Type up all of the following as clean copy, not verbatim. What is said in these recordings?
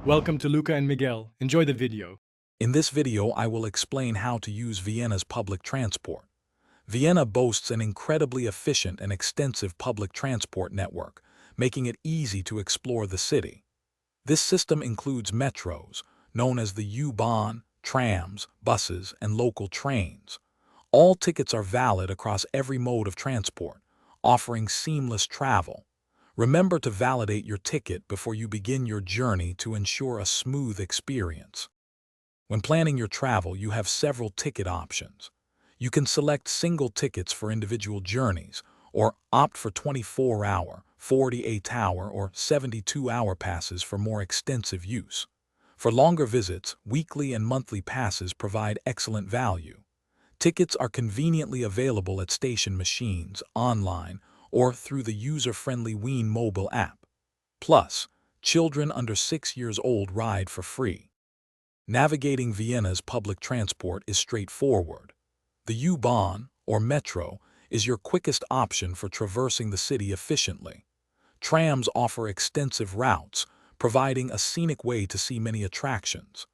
Welcome to Luca and Miguel. Enjoy the video. In this video, I will explain how to use Vienna's public transport. Vienna boasts an incredibly efficient and extensive public transport network, making it easy to explore the city. This system includes metros, known as the U-Bahn, trams, buses, and local trains. All tickets are valid across every mode of transport, offering seamless travel. Remember to validate your ticket before you begin your journey to ensure a smooth experience. When planning your travel, you have several ticket options. You can select single tickets for individual journeys, or opt for 24-hour, 48-hour, or 72-hour passes for more extensive use. For longer visits, weekly and monthly passes provide excellent value. Tickets are conveniently available at station machines, online, or through the user-friendly Wien mobile app. Plus, children under 6 years old ride for free. Navigating Vienna's public transport is straightforward. The U-Bahn, or metro, is your quickest option for traversing the city efficiently. Trams offer extensive routes, providing a scenic way to see many attractions.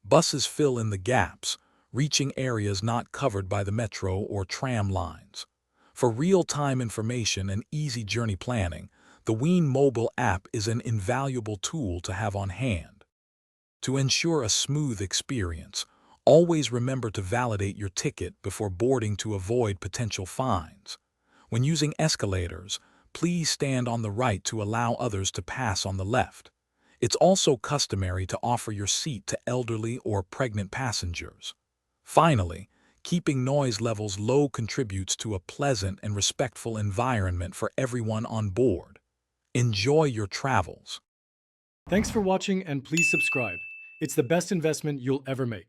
Buses fill in the gaps, reaching areas not covered by the metro or tram lines. For real-time information and easy journey planning, the Wien mobile app is an invaluable tool to have on hand. To ensure a smooth experience, always remember to validate your ticket before boarding to avoid potential fines. When using escalators, please stand on the right to allow others to pass on the left. It's also customary to offer your seat to elderly or pregnant passengers. Finally, keeping noise levels low contributes to a pleasant and respectful environment for everyone on board. Enjoy your travels. Thanks for watching and please subscribe. It's the best investment you'll ever make.